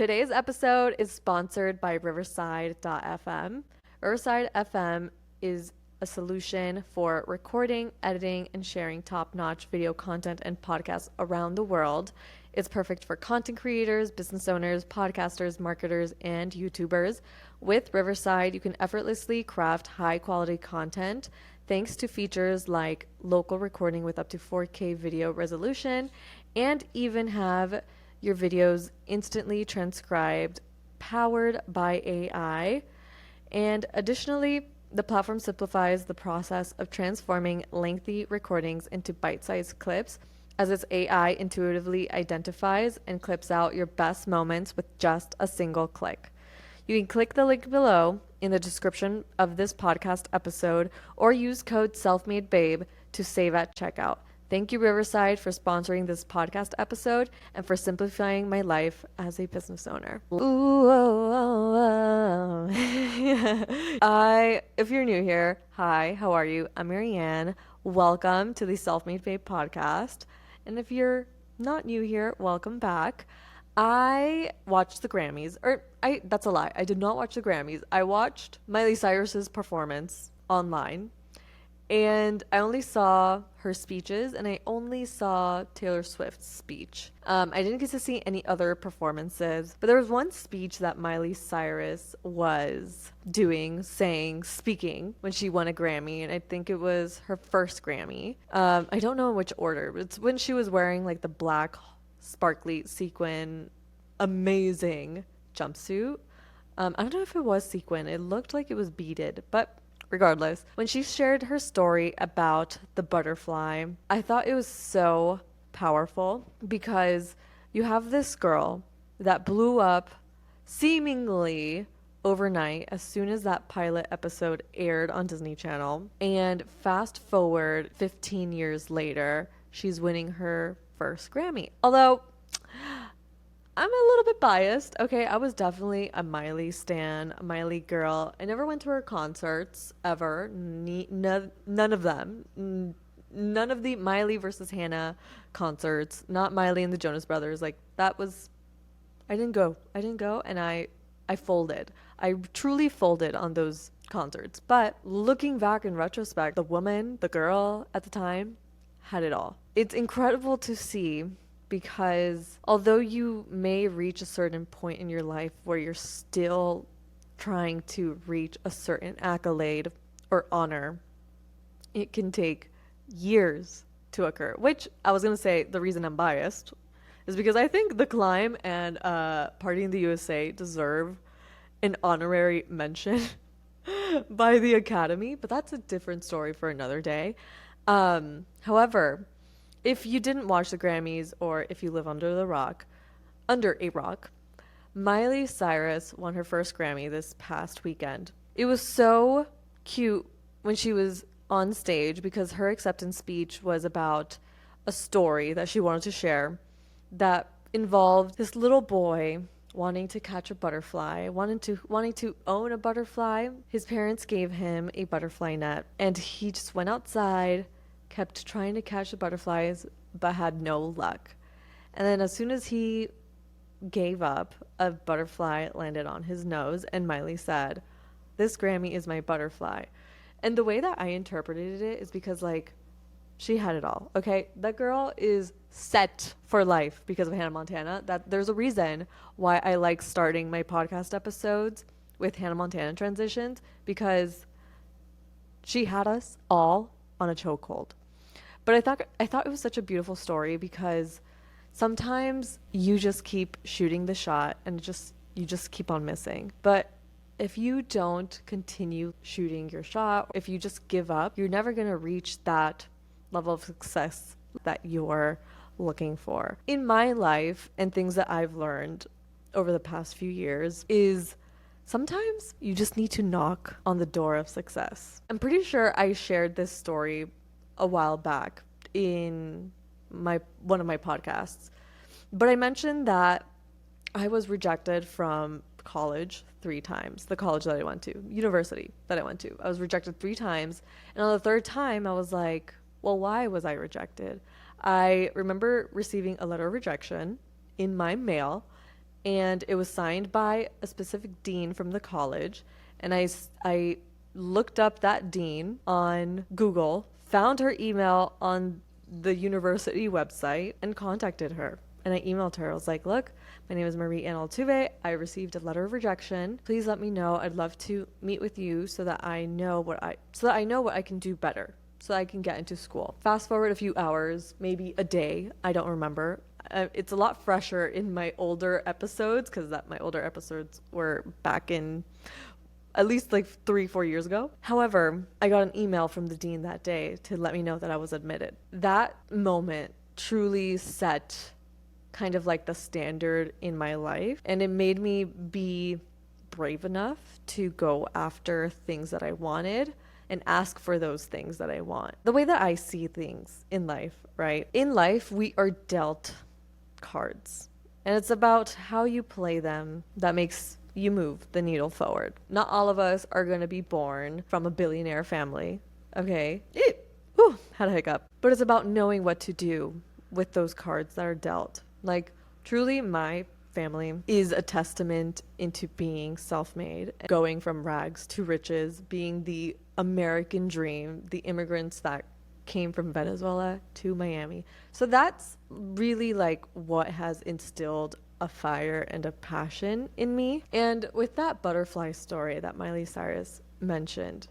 Today's episode is sponsored by Riverside.fm. Riverside FM is a solution for recording, editing, and sharing top-notch video content and podcasts around the world. It's perfect for content creators, business owners, podcasters, marketers, and YouTubers. With Riverside, you can effortlessly craft high-quality content thanks to features like local recording with up to 4K video resolution, and even have your videos instantly transcribed, powered by AI. And additionally, the platform simplifies the process of transforming lengthy recordings into bite-sized clips, as its AI intuitively identifies and clips out your best moments with just a single click. You can click the link below in the description of this podcast episode or use code SELFMADEBABE to save at checkout. Thank you, Riverside, for sponsoring this podcast episode and for simplifying my life as a business owner. Ooh, oh, oh, oh. If you're new here, hi, how are you? I'm Marianne. Welcome to the Self-Made Babe podcast. And if you're not new here, welcome back. I watched the Grammys, that's a lie. I did not watch the Grammys. I watched Miley Cyrus's performance online. And I only saw her speeches, and I only saw Taylor Swift's speech. I didn't get to see any other performances, but there was one speech that Miley Cyrus was speaking when she won a Grammy, and I think it was her first Grammy. I don't know in which order, but it's when she was wearing like the black, sparkly sequin, amazing jumpsuit. I don't know if it was sequin. It looked like it was beaded, but regardless, when she shared her story about the butterfly, I thought it was so powerful because you have this girl that blew up seemingly overnight as soon as that pilot episode aired on Disney Channel. And fast forward 15 years later, she's winning her first Grammy. Although I'm a little bit biased. Okay, I was definitely a Miley stan, a Miley girl. I never went to her concerts ever. None of them. None of the Miley versus Hannah concerts. Not Miley and the Jonas Brothers. Like, that was... I didn't go, and I folded. I truly folded on those concerts. But looking back in retrospect, the girl at the time, had it all. It's incredible to see, because although you may reach a certain point in your life where you're still trying to reach a certain accolade or honor, it can take years to occur. Which, I was going to say, the reason I'm biased is because I think The Climb and Party in the USA deserve an honorary mention by the Academy, but that's a different story for another day. However, if you didn't watch the Grammys, or if you live under a rock, Miley Cyrus won her first Grammy this past weekend. It was so cute when she was on stage because her acceptance speech was about a story that she wanted to share that involved this little boy wanting to catch a butterfly, wanting to own a butterfly. His parents gave him a butterfly net, and he just went outside, kept trying to catch the butterflies, but had no luck. And then as soon as he gave up, a butterfly landed on his nose, and Miley said, "This Grammy is my butterfly." And the way that I interpreted it is because, like, she had it all, okay? That girl is set for life because of Hannah Montana. That there's a reason why I like starting my podcast episodes with Hannah Montana transitions, because she had us all on a chokehold. But I thought it was such a beautiful story because sometimes you just keep shooting the shot and you just keep on missing. But if you don't continue shooting your shot, if you just give up, you're never going to reach that level of success that you're looking for. In my life, and things that I've learned over the past few years, is sometimes you just need to knock on the door of success. I'm pretty sure I shared this story a while back in one of my podcasts, but I mentioned that I was rejected from college 3 times. The college that I went to, university that I went to, I was rejected 3 times, and on the 3rd time I was like, well, why was I rejected? I remember receiving a letter of rejection in my mail, and it was signed by a specific dean from the college. And I looked up that dean on Google, found her email on the university website, and contacted her. And I emailed her. I was like, look, my name is Marie Ann Altuve. I received a letter of rejection. Please let me know. I'd love to meet with you so that I know what I can do better, so I can get into school. Fast forward a few hours, maybe a day, I don't remember. It's a lot fresher in my older episodes, because my older episodes were back in at least like 3-4 years ago. However, I got an email from the dean that day to let me know that I was admitted. That moment truly set kind of like the standard in my life, and it made me be brave enough to go after things that I wanted and ask for those things that I want. The way that I see things in life, right? In life, we are dealt cards, and it's about how you play them that makes you move the needle forward. Not all of us are going to be born from a billionaire family, okay? Whew, had a hiccup. But it's about knowing what to do with those cards that are dealt. Like, truly, my family is a testament into being self-made, going from rags to riches, being the American dream, the immigrants that came from Venezuela to Miami. So that's really like what has instilled a fire and a passion in me. And with that butterfly story that Miley Cyrus mentioned,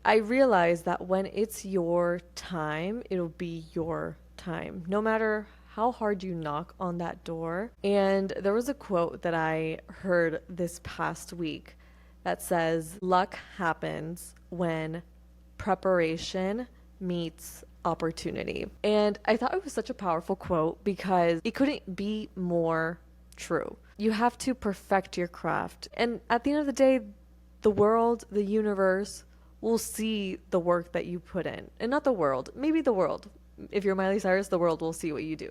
I realized that when it's your time, it'll be your time, no matter how hard you knock on that door. And there was a quote that I heard this past week that says, luck happens when preparation meets opportunity. And I thought it was such a powerful quote because it couldn't be more true. You have to perfect your craft. And at the end of the day, the world, the universe will see the work that you put in. And not the world, maybe the world. If you're Miley Cyrus, the world will see what you do.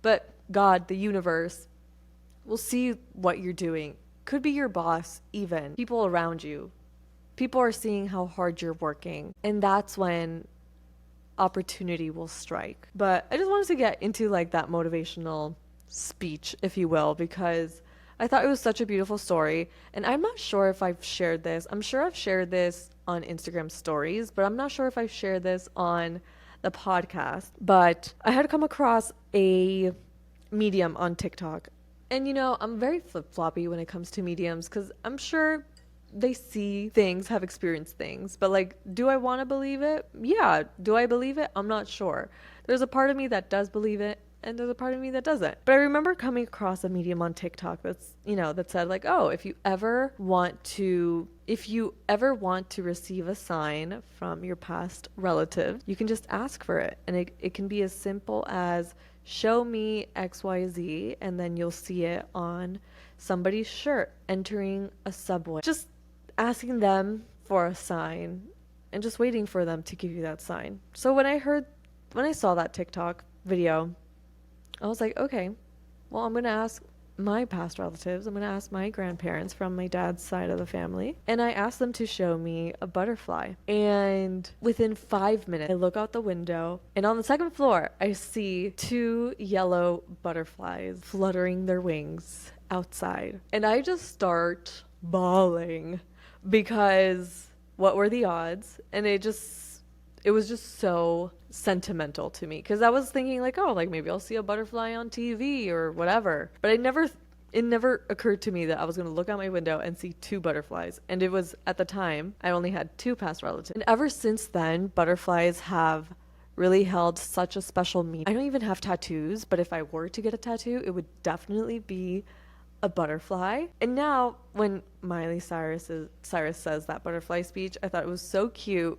But God, the universe, will see what you're doing. Could be your boss, even. People around you. People are seeing how hard you're working. And that's when opportunity will strike. But I just wanted to get into like that motivational speech, if you will, because I thought it was such a beautiful story. And I'm not sure if I've shared this. I'm sure I've shared this on Instagram stories, but I'm not sure if I've shared this on the podcast. But I had come across a medium on TikTok. And you know, I'm very flip-floppy when it comes to mediums, because I'm sure they see things, have experienced things, but like, do I want to believe it? Yeah. Do I believe it? I'm not sure. There's a part of me that does believe it, and there's a part of me that doesn't. But I remember coming across a medium on TikTok that's, you know, that said like, oh, if you ever want to receive a sign from your past relative, you can just ask for it. And it can be as simple as, show me XYZ, and then you'll see it on somebody's shirt entering a subway. Just asking them for a sign and just waiting for them to give you that sign. So when I saw that TikTok video, I was like, okay, well, I'm going to ask my past relatives. I'm going to ask my grandparents from my dad's side of the family. And I asked them to show me a butterfly. And within 5 minutes, I look out the window, and on the second floor, I see 2 yellow butterflies fluttering their wings outside. And I just start bawling because what were the odds? And it was just so sentimental to me, because I was thinking like, oh, like maybe I'll see a butterfly on TV or whatever. But it never occurred to me that I was going to look out my window and see 2 butterflies. And it was, at the time, I only had 2 past relatives. And ever since then, butterflies have really held such a special meaning. I don't even have tattoos, but if I were to get a tattoo, it would definitely be a butterfly. And now when Miley Cyrus says that butterfly speech, I thought it was so cute,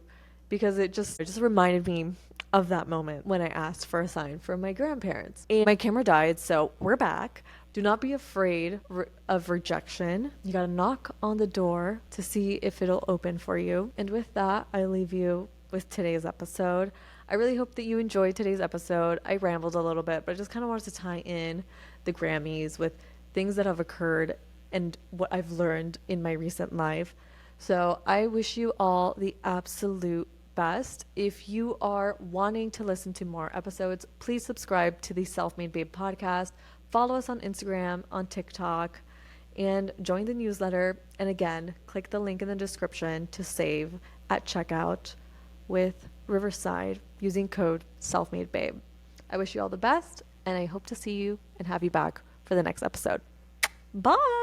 because it just reminded me of that moment when I asked for a sign from my grandparents. And my camera died, so we're back. Do not be afraid of rejection. You gotta knock on the door to see if it'll open for you. And with that, I leave you with today's episode. I really hope that you enjoyed today's episode. I rambled a little bit, but I just kind of wanted to tie in the Grammys with things that have occurred and what I've learned in my recent life. So I wish you all the absolute best. If you are wanting to listen to more episodes, please subscribe to the Self-Made Babe podcast. follow us on Instagram, on TikTok, and join the newsletter. And again, click the link in the description to save at checkout with Riverside using code SELFMADEBABE. I wish you all the best, and I hope to see you and have you back for the next episode. Bye!